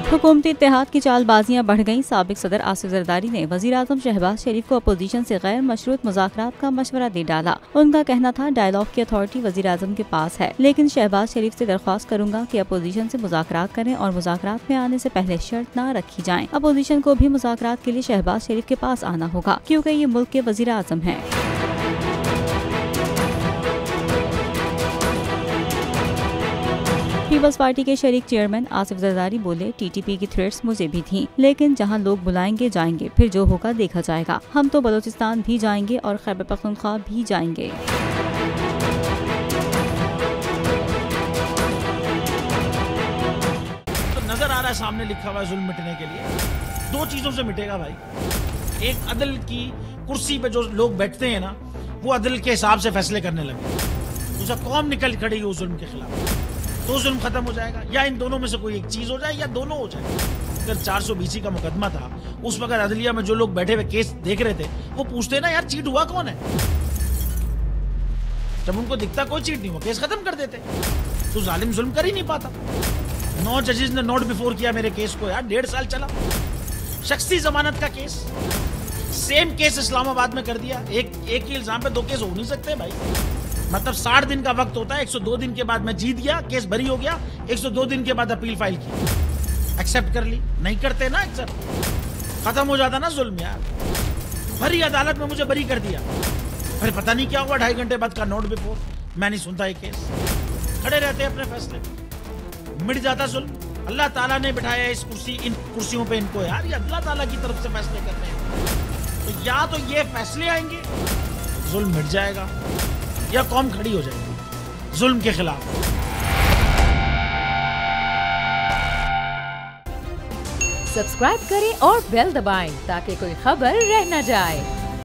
हुकूमती इत्तेहाद की चालबाजियां बढ़ गईं। साबिक सदर आसिफ जरदारी ने वज़ीर-ए-आज़म शहबाज शरीफ को अपोजिशन से गैर मशरूत मुज़ाकरात का मशवरा दे डाला। उनका कहना था डायलॉग की अथॉरिटी वज़ीर-ए-आज़म के पास है, लेकिन शहबाज शरीफ से दरख्वास्त करूंगा कि अपोजिशन से मुज़ाकरात करें और मुज़ाकरात में आने से पहले शर्त न रखी जाए। अपोजिशन को भी मुज़ाकरात के लिए शहबाज शरीफ के पास आना होगा, क्योंकि ये मुल्क के वज़ीर-ए-आज़म हैं। पीपल्स पार्टी के शरीक चेयरमैन आसिफ जरदारी बोले, टीटीपी की थ्रेट्स मुझे भी थीं, लेकिन जहां लोग बुलाएंगे जाएंगे, फिर जो होगा देखा जाएगा। हम तो बलूचिस्तान भी जाएंगे और खैबर पख्तूनख्वा भी जाएंगे। तो नजर आ रहा है सामने लिखा हुआ है जुल्म मिटने के लिए दो चीजों से मिटेगा भाई। एक अदल की कुर्सी पे जो लोग बैठते हैं ना, वो अदल के हिसाब से फैसले करने लगे। दूसरा कौम निकल खड़ेगी उस जुल्म के खिलाफ, तो जुल्म खत्म हो जाएगा। या इन दोनों में से कोई एक चीज हो जाए या दोनों हो जाए। अगर 420 का मुकदमा था, उस वक्त अदलिया में जो लोग बैठे हुए केस देख रहे थे, वो पूछते ना यार चीट हुआ कौन है। जब उनको दिखता कोई चीट नहीं हुआ, केस खत्म कर देते। तो जालिम जुल्म कर ही नहीं पाता। 9 जजेस ने नोट बिफोर किया मेरे केस को यार, 1.5 साल चला। शख्सी जमानत का केस, सेम केस इस्लामाबाद में कर दिया। एक ही इल्जाम पे 2 केस हो नहीं सकते भाई। मतलब 60 दिन का वक्त होता है। 102 दिन के बाद मैं जीत गया, केस भरी हो गया। 102 दिन के बाद अपील फाइल की, एक्सेप्ट कर ली। नहीं करते ना एक्सेप्ट, खत्म हो जाता ना जुल्म यार। भरी अदालत में मुझे बरी कर दिया, फिर पता नहीं क्या हुआ 2.5 घंटे बाद का नोट बिफोर। मैं नहीं सुनता ये केस, खड़े रहते अपने फैसले, मिट जाता जुल्म। अल्लाह ताला ने बिठाया इस इन कुर्सियों पे इनको यार, ये अल्लाह ताला की तरफ से फैसले करते हैं। तो या तो ये फैसले आएंगे, जुल्म मिट जाएगा, या कौम खड़ी हो जाएगी जुल्म के खिलाफ। सब्सक्राइब करें और बेल दबाएं ताकि कोई खबर रह न जाए।